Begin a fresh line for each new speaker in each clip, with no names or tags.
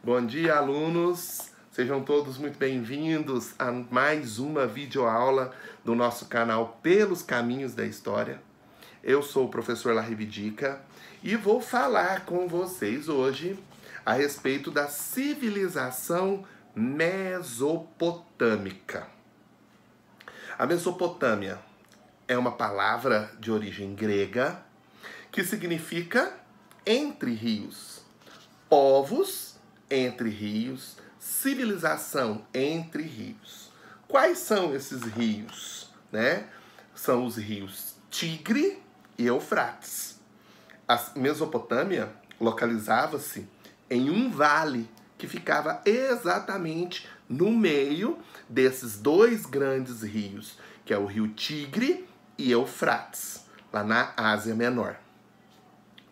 Bom dia, alunos! Sejam todos muito bem-vindos a mais uma videoaula do nosso canal Pelos Caminhos da História. Eu sou o professor Larrividica e vou falar com vocês hoje a respeito da civilização mesopotâmica. A Mesopotâmia é uma palavra de origem grega que significa entre rios, povos entre rios, civilização entre rios. Quais são esses rios, né? São os rios Tigre e Eufrates. A Mesopotâmia localizava-se em um vale que ficava exatamente no meio desses dois grandes rios, que é o rio Tigre e Eufrates, lá na Ásia Menor.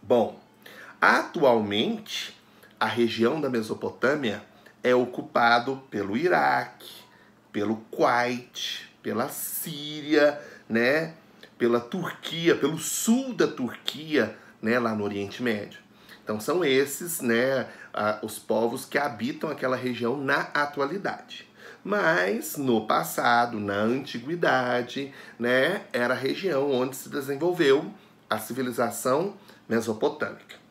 Bom, atualmente a região da Mesopotâmia é ocupado pelo Iraque, pelo Kuwait, pela Síria, né? Pela Turquia, pelo sul da Turquia, né? Lá no Oriente Médio. Então são esses, né? Os povos que habitam aquela região na atualidade. Mas no passado, na antiguidade, né? Era a região onde se desenvolveu a civilização mesopotâmica.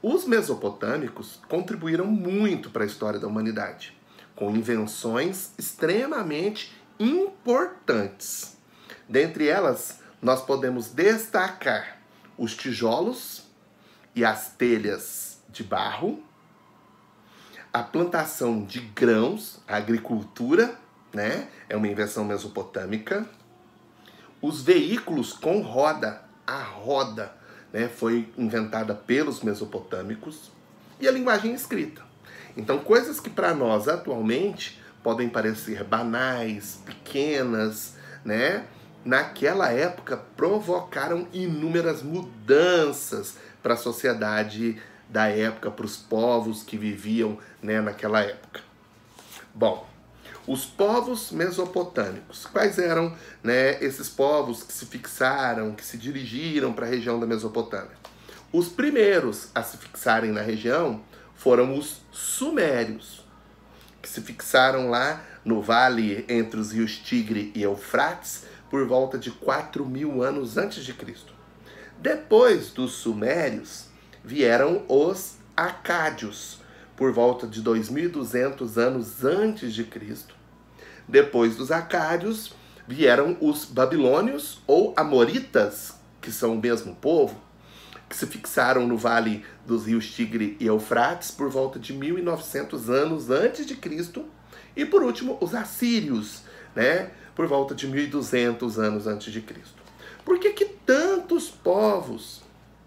Os mesopotâmicos contribuíram muito para a história da humanidade, com invenções extremamente importantes. Dentre elas, nós podemos destacar os tijolos e as telhas de barro, a plantação de grãos, a agricultura, né? É uma invenção mesopotâmica. Os veículos com roda, a roda, né, foi inventada pelos mesopotâmicos, e a linguagem escrita. Então, coisas que para nós atualmente podem parecer banais, pequenas, né, naquela época provocaram inúmeras mudanças para a sociedade da época, para os povos que viviam, né, naquela época. Bom, os povos mesopotâmicos. Quais eram, né, esses povos que se fixaram, que se dirigiram para a região da Mesopotâmia? Os primeiros a se fixarem na região foram os sumérios, que se fixaram lá no vale entre os rios Tigre e Eufrates por volta de 4.000 anos antes de Cristo. Depois dos sumérios vieram os acádios, por volta de 2.200 anos antes de Cristo. Depois dos acádios, vieram os babilônios ou amoritas, que são o mesmo povo, que se fixaram no vale dos rios Tigre e Eufrates por volta de 1.900 anos antes de Cristo. E por último, os assírios, né, por volta de 1.200 anos antes de Cristo. Por que tantos povos,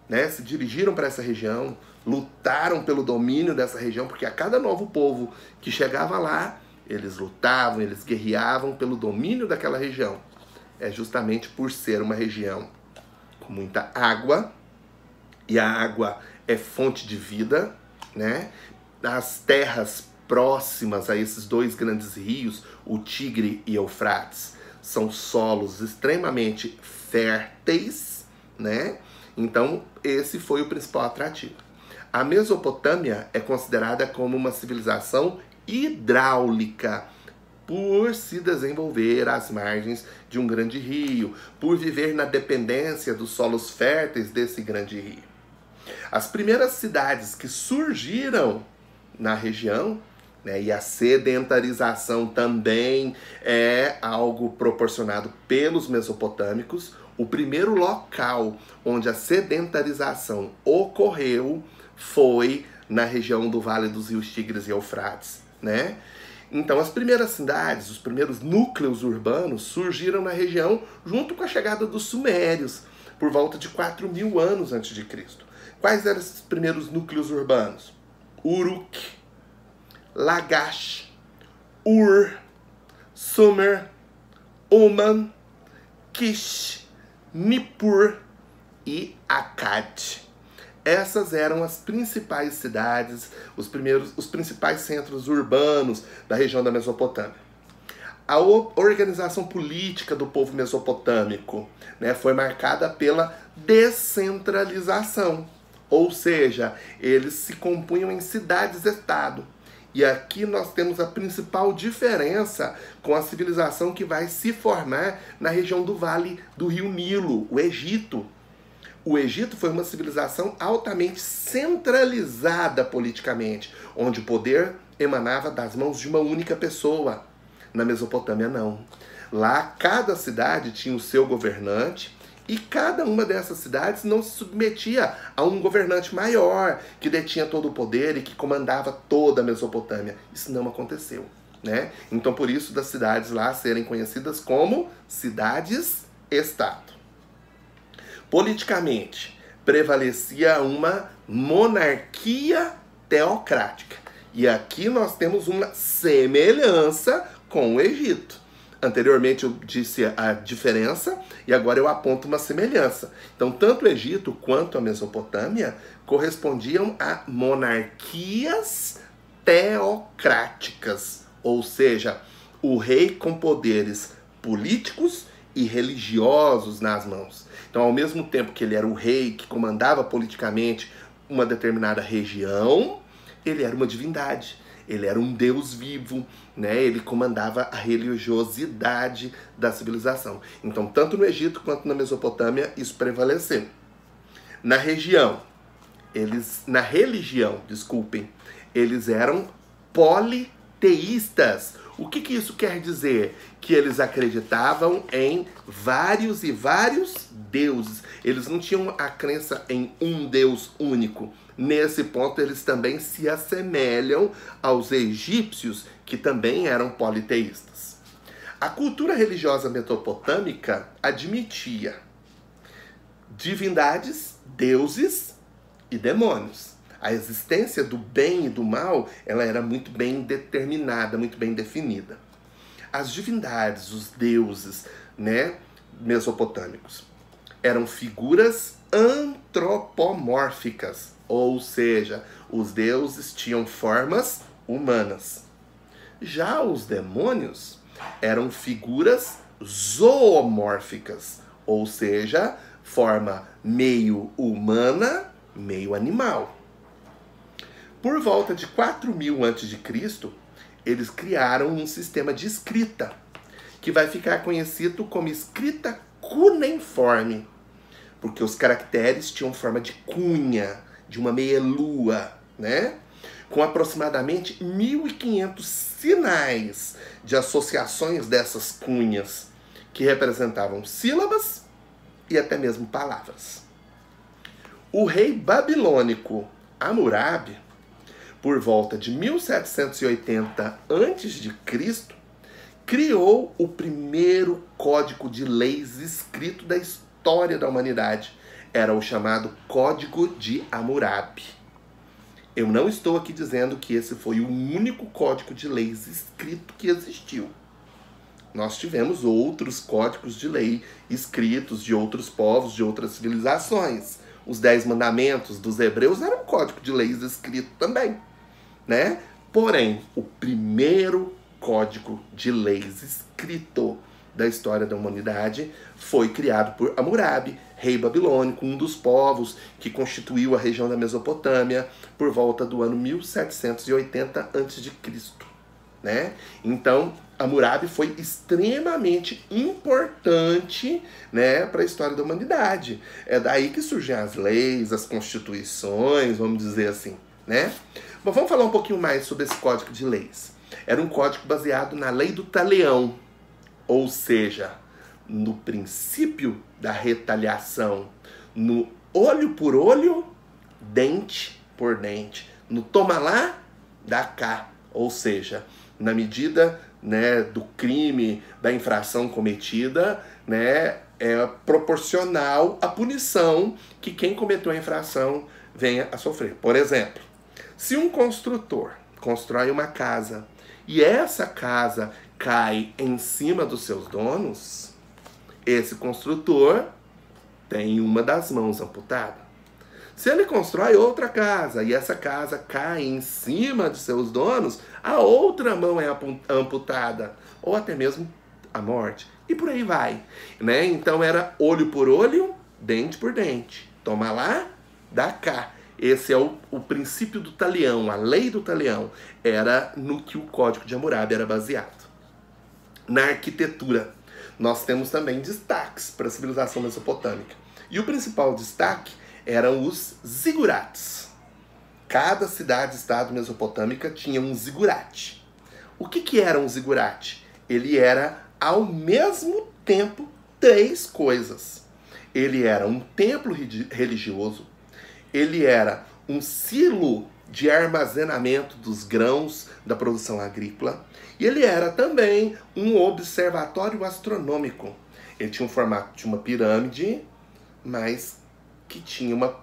né, se dirigiram para essa região, lutaram pelo domínio dessa região? Porque a cada novo povo que chegava lá, eles lutavam, eles guerreavam pelo domínio daquela região. É justamente por ser uma região com muita água, e a água é fonte de vida, né? As terras próximas a esses dois grandes rios, o Tigre e Eufrates, são solos extremamente férteis, né? Então, esse foi o principal atrativo. A Mesopotâmia é considerada como uma civilização hidráulica, por se desenvolver às margens de um grande rio, por viver na dependência dos solos férteis desse grande rio. As primeiras cidades que surgiram na região, né, e a sedentarização também é algo proporcionado pelos mesopotâmicos. O primeiro local onde a sedentarização ocorreu foi na região do Vale dos Rios Tigres e Eufrates, né? Então, as primeiras cidades, os primeiros núcleos urbanos surgiram na região junto com a chegada dos sumérios, por volta de 4.000 anos antes de Cristo. Quais eram esses primeiros núcleos urbanos? Uruk, Lagash, Ur, Sumer, Uman, Kish, Nippur e Akkad. Essas eram as principais cidades, os principais centros urbanos da região da Mesopotâmia. A organização política do povo mesopotâmico, né, foi marcada pela descentralização. Ou seja, eles se compunham em cidades-estado. E aqui nós temos a principal diferença com a civilização que vai se formar na região do Vale do Rio Nilo, o Egito. O Egito foi uma civilização altamente centralizada politicamente, onde o poder emanava das mãos de uma única pessoa. Na Mesopotâmia, não. Lá, cada cidade tinha o seu governante e cada uma dessas cidades não se submetia a um governante maior que detinha todo o poder e que comandava toda a Mesopotâmia. Isso não aconteceu, né? Então, por isso, das cidades lá serem conhecidas como cidades-estado. Politicamente, prevalecia uma monarquia teocrática. E aqui nós temos uma semelhança com o Egito. Anteriormente eu disse a diferença e agora eu aponto uma semelhança. Então, tanto o Egito quanto a Mesopotâmia correspondiam a monarquias teocráticas, ou seja, o rei com poderes políticos e religiosos nas mãos. Então, ao mesmo tempo que ele era o rei que comandava politicamente uma determinada região, ele era uma divindade. Ele era um Deus vivo, né? Ele comandava a religiosidade da civilização. Então, tanto no Egito quanto na Mesopotâmia, isso prevaleceu. Na religião, eles eram politeístas. O que isso quer dizer? Que eles acreditavam em vários e vários deuses. Eles não tinham a crença em um Deus único. Nesse ponto, eles também se assemelham aos egípcios, que também eram politeístas. A cultura religiosa mesopotâmica admitia divindades, deuses e demônios. A existência do bem e do mal, ela era muito bem determinada, muito bem definida. As divindades, os deuses, né, mesopotâmicos, eram figuras antropomórficas, ou seja, os deuses tinham formas humanas. Já os demônios eram figuras zoomórficas, ou seja, forma meio humana, meio animal. Por volta de 4000 a.C., eles criaram um sistema de escrita, que vai ficar conhecido como escrita cuneiforme, porque os caracteres tinham forma de cunha, de uma meia-lua, né? Com aproximadamente 1500 sinais de associações dessas cunhas, que representavam sílabas e até mesmo palavras. O rei babilônico Hammurabi, por volta de 1780 a.C., criou o primeiro código de leis escrito da história da humanidade. Era o chamado Código de Hammurabi. Eu não estou aqui dizendo que esse foi o único código de leis escrito que existiu. Nós tivemos outros códigos de lei escritos de outros povos, de outras civilizações. Os 10 mandamentos dos hebreus eram um código de leis escrito também, né? Porém, o primeiro código de leis escrito da história da humanidade foi criado por Hammurabi, rei babilônico, um dos povos que constituiu a região da Mesopotâmia por volta do ano 1780 a.C., né? Então, Hammurabi foi extremamente importante, né, para a história da humanidade. É daí que surgem as leis, as constituições, vamos dizer assim, né? Bom, vamos falar um pouquinho mais sobre esse código de leis. Era um código baseado na lei do talião, ou seja, no princípio da retaliação, no olho por olho, dente por dente, no toma lá, dá cá, ou seja, na medida, né, do crime, da infração cometida, né, é proporcional à punição que quem cometeu a infração venha a sofrer. Por exemplo, se um construtor constrói uma casa e essa casa cai em cima dos seus donos, esse construtor tem uma das mãos amputada. Se ele constrói outra casa e essa casa cai em cima de seus donos, a outra mão é amputada, ou até mesmo a morte. E por aí vai, né? Então era olho por olho, dente por dente. Toma lá, dá cá. Esse é o princípio do talião, a lei do talião. Era no que o Código de Hammurabi era baseado. Na arquitetura, nós temos também destaques para a civilização mesopotâmica. E o principal destaque eram os zigurates. Cada cidade-estado mesopotâmica tinha um zigurate. O que era um zigurate? Ele era, ao mesmo tempo, 3 coisas. Ele era um templo religioso, ele era um silo de armazenamento dos grãos da produção agrícola e ele era também um observatório astronômico. Ele tinha um formato de uma pirâmide, mas que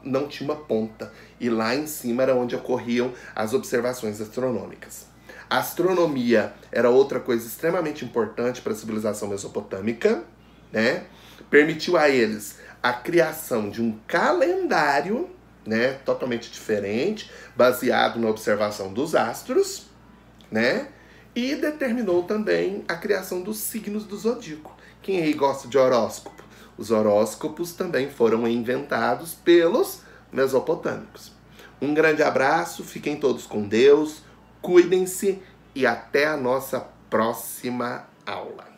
não tinha uma ponta. E lá em cima era onde ocorriam as observações astronômicas. A astronomia era outra coisa extremamente importante para a civilização mesopotâmica, né? Permitiu a eles a criação de um calendário, né, totalmente diferente, baseado na observação dos astros, né? E determinou também a criação dos signos do zodíaco. Quem aí gosta de horóscopo? Os horóscopos também foram inventados pelos mesopotâmicos. Um grande abraço, fiquem todos com Deus, cuidem-se e até a nossa próxima aula.